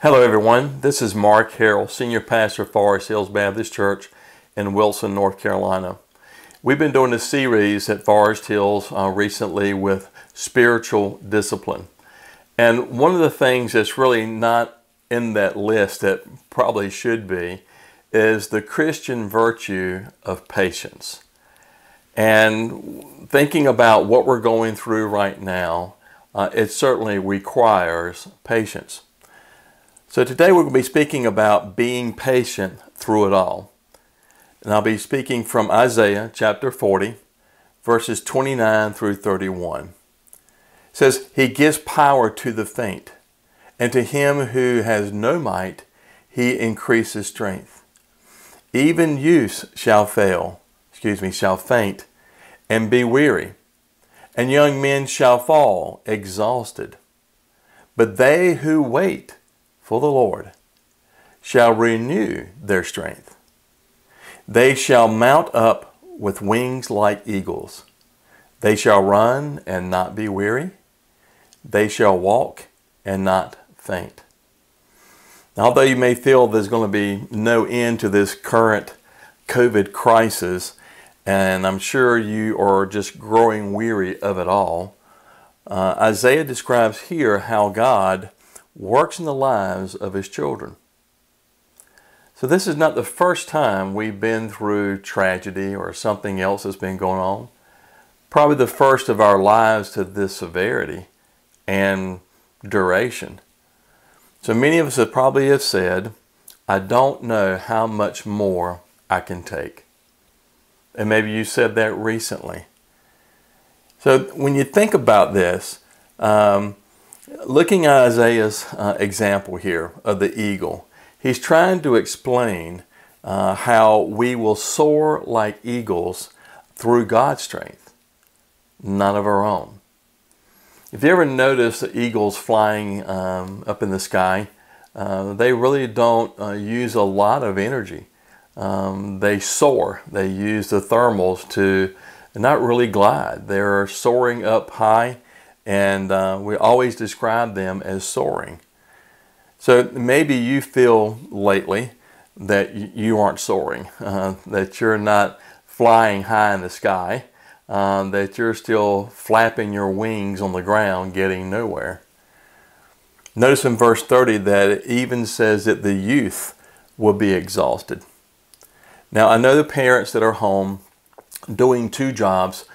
Hello everyone, this is Mark Harrell, Senior Pastor of Forest Hills Baptist Church in Wilson, North Carolina. We've been doing a series at Forest Hills recently with spiritual discipline. And one of the things that's really not in that list that probably should be is the Christian virtue of patience. And thinking about what we're going through right now, it certainly requires patience. So today we're going to be speaking about being patient through it all. And I'll be speaking from Isaiah chapter 40, verses 29 through 31. It says, "He gives power to the faint, and to him who has no might, he increases strength. Even youths shall faint, and be weary, and young men shall fall exhausted. But they who wait for the Lord shall renew their strength. They shall mount up with wings like eagles. They shall run and not be weary. They shall walk and not faint." Now, although you may feel there's going to be no end to this current COVID crisis, and I'm sure you are just growing weary of it all, Isaiah describes here how God works in the lives of His children. So this is not the first time we've been through tragedy or something else that's been going on. Probably the first of our lives to this severity and duration. So many of us have probably said, "I don't know how much more I can take." And maybe you said that recently. So when you think about this, looking at Isaiah's example here of the eagle, he's trying to explain how we will soar like eagles through God's strength, none of our own. If you ever notice the eagles flying up in the sky, they really don't use a lot of energy. They soar. They use the thermals to not really glide. They're soaring up high, and we always describe them as soaring. So maybe you feel lately that you aren't soaring, that you're not flying high in the sky, that you're still flapping your wings on the ground, getting nowhere. Notice in verse 30 that it even says that the youth will be exhausted. Now, I know the parents that are home doing two jobs,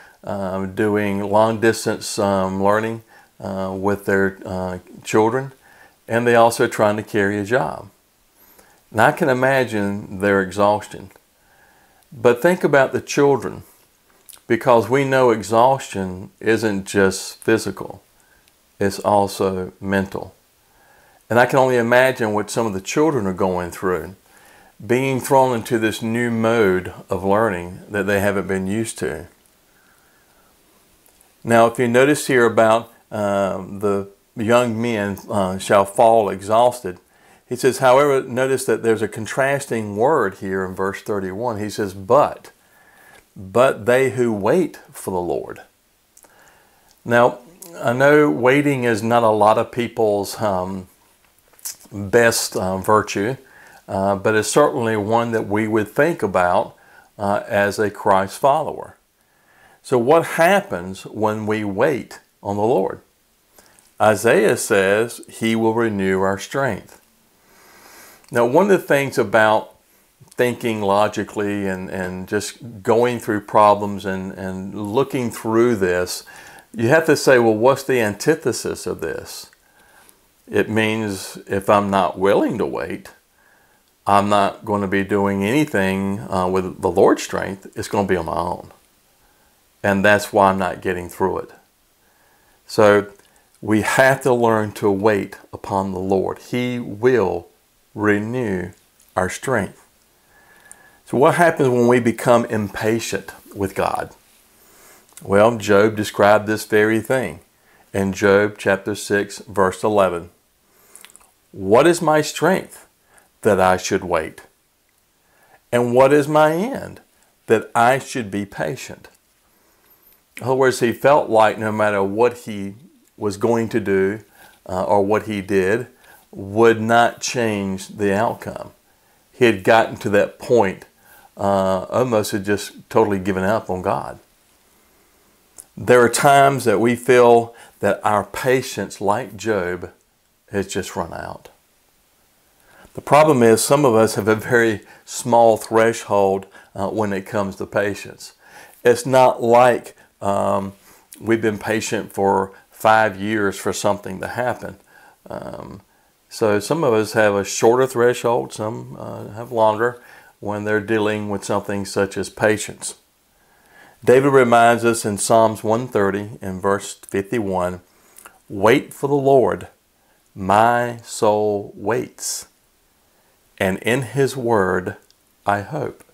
doing long-distance learning with their children, and they also trying to carry a job. And I can imagine their exhaustion. But think about the children, because we know exhaustion isn't just physical, it's also mental. And I can only imagine what some of the children are going through, being thrown into this new mode of learning that they haven't been used to. Now, if you notice here about the young men shall fall exhausted, he says, however, notice that there's a contrasting word here in verse 31. He says, but they who wait for the Lord. Now, I know waiting is not a lot of people's best virtue, but it's certainly one that we would think about as a Christ follower. So what happens when we wait on the Lord? Isaiah says He will renew our strength. Now, one of the things about thinking logically and just going through problems and looking through this, you have to say, well, what's the antithesis of this? It means if I'm not willing to wait, I'm not going to be doing anything with the Lord's strength. It's going to be on my own. And that's why I'm not getting through it. So we have to learn to wait upon the Lord. He will renew our strength. So what happens when we become impatient with God? Well, Job described this very thing in Job chapter 6, verse 11. "What is my strength that I should wait? And what is my end that I should be patient?" In other words, he felt like no matter what he was going to do or what he did, would not change the outcome. He had gotten to that point, almost had just totally given up on God. There are times that we feel that our patience, like Job, has just run out. The problem is some of us have a very small threshold when it comes to patience. It's not like we've been patient for 5 years for something to happen. So some of us have a shorter threshold, some have longer when they're dealing with something such as patience. David reminds us in Psalms 130 in verse 51, "Wait for the Lord, my soul waits, and in His word I hope."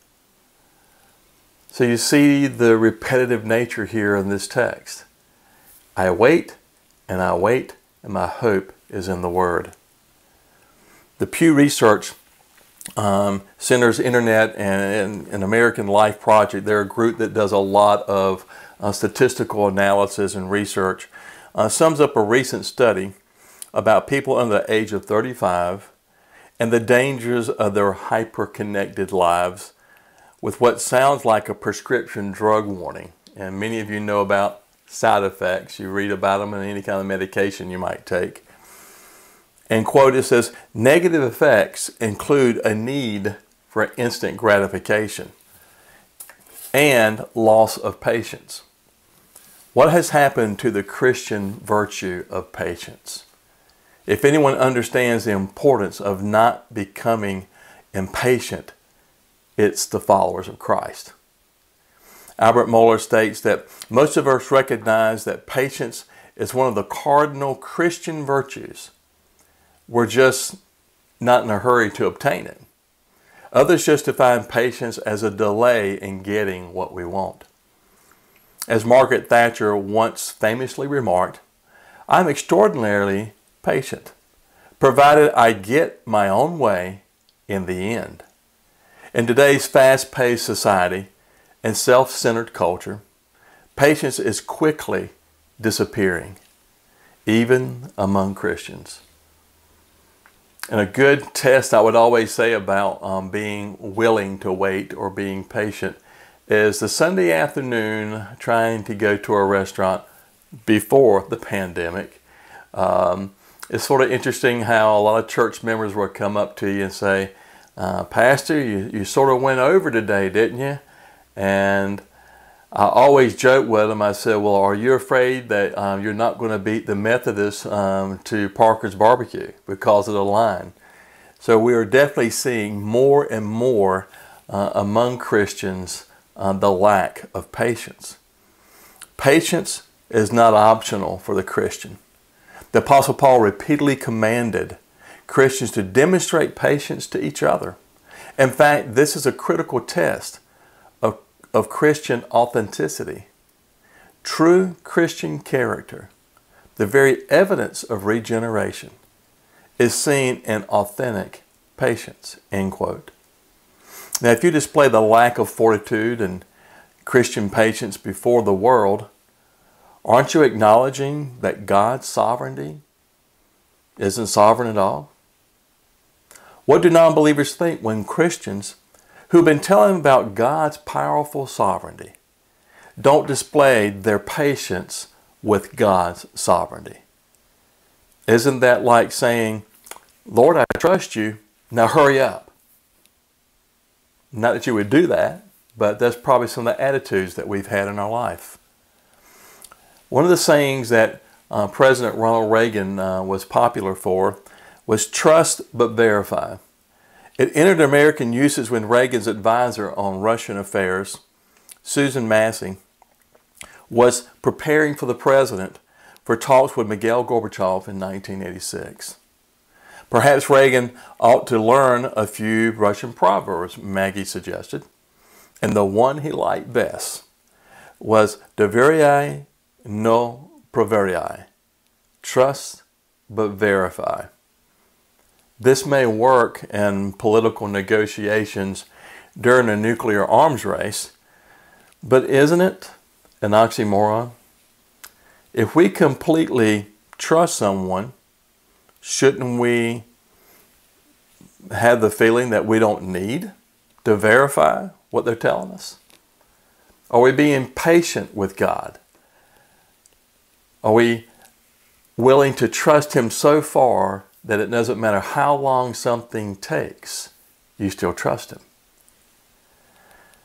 So you see the repetitive nature here in this text. I wait, and my hope is in the Word. The Pew Research Center's Internet and American Life Project, they're a group that does a lot of statistical analysis and research, sums up a recent study about people under the age of 35 and the dangers of their hyper-connected lives with what sounds like a prescription drug warning. And many of you know about side effects. You read about them in any kind of medication you might take. And quote, it says, "Negative effects include a need for instant gratification and loss of patience." What has happened to the Christian virtue of patience? If anyone understands the importance of not becoming impatient, it's the followers of Christ. Albert Mohler states that most of us recognize that patience is one of the cardinal Christian virtues. We're just not in a hurry to obtain it. Others justify patience as a delay in getting what we want. As Margaret Thatcher once famously remarked, "I'm extraordinarily patient, provided I get my own way in the end." In today's fast-paced society and self-centered culture, patience is quickly disappearing, even among Christians. And a good test I would always say about being willing to wait or being patient is the Sunday afternoon trying to go to a restaurant before the pandemic. It's sort of interesting how a lot of church members will come up to you and say, "Pastor, you sort of went over today, didn't you?" And I always joke with them. I said, "Well, are you afraid that you're not going to beat the Methodists to Parker's Barbecue because of the line?" So we are definitely seeing more and more among Christians the lack of patience. Patience is not optional for the Christian. The Apostle Paul repeatedly commanded Christians to demonstrate patience to each other. In fact, this is a critical test of Christian authenticity. True Christian character, the very evidence of regeneration, is seen in authentic patience, end quote. Now, if you display the lack of fortitude and Christian patience before the world, aren't you acknowledging that God's sovereignty isn't sovereign at all? What do non-believers think when Christians who've been telling them about God's powerful sovereignty don't display their patience with God's sovereignty? Isn't that like saying, "Lord, I trust you, now hurry up"? Not that you would do that, but that's probably some of the attitudes that we've had in our life. One of the sayings that President Ronald Reagan was popular for was "trust but verify." It entered American usage when Reagan's advisor on Russian affairs, Susan Massey, was preparing for the president for talks with Mikhail Gorbachev in 1986. Perhaps Reagan ought to learn a few Russian proverbs, Maggie suggested, and the one he liked best was "Доверяй, но проверяй." Trust but verify. This may work in political negotiations during a nuclear arms race, but isn't it an oxymoron? If we completely trust someone, shouldn't we have the feeling that we don't need to verify what they're telling us? Are we being patient with God? Are we willing to trust Him so far that it doesn't matter how long something takes, you still trust Him?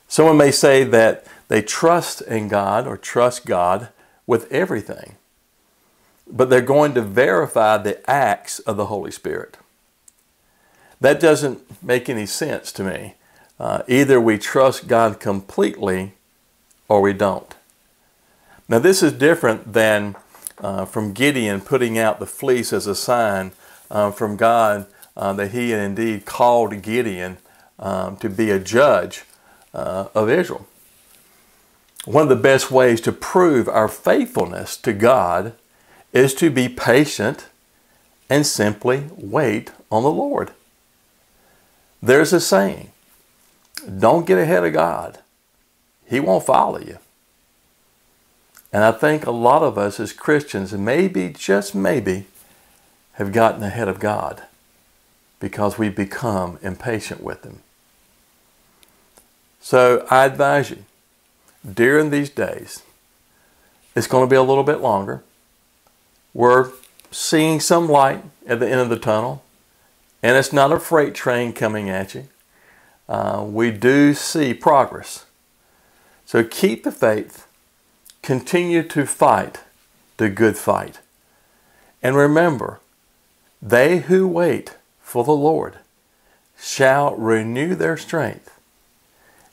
Someone may say that they trust in God or trust God with everything, but they're going to verify the acts of the Holy Spirit. That doesn't make any sense to me. Either we trust God completely or we don't. Now this is different than from Gideon putting out the fleece as a sign from God that He had indeed called Gideon to be a judge of Israel. One of the best ways to prove our faithfulness to God is to be patient and simply wait on the Lord. There's a saying, don't get ahead of God. He won't follow you. And I think a lot of us as Christians, maybe, just maybe, have gotten ahead of God because we've become impatient with Him. So I advise you, during these days, it's going to be a little bit longer. We're seeing some light at the end of the tunnel, and it's not a freight train coming at you. We do see progress. So keep the faith, continue to fight the good fight. And remember, they who wait for the Lord shall renew their strength.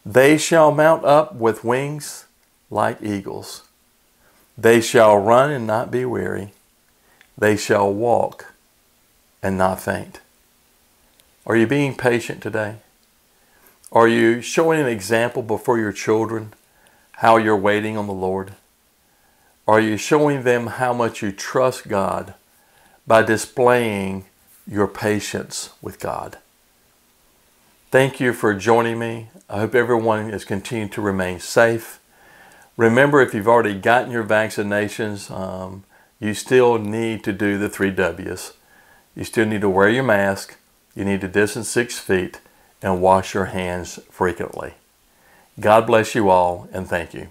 They shall mount up with wings like eagles. They shall run and not be weary. They shall walk and not faint. Are you being patient today? Are you showing an example before your children how you're waiting on the Lord? Are you showing them how much you trust God by displaying your patience with God? Thank you for joining me. I hope everyone is continuing to remain safe. Remember, if you've already gotten your vaccinations, you still need to do the 3 W's. You still need to wear your mask. You need to distance 6 feet and wash your hands frequently. God bless you all, and thank you.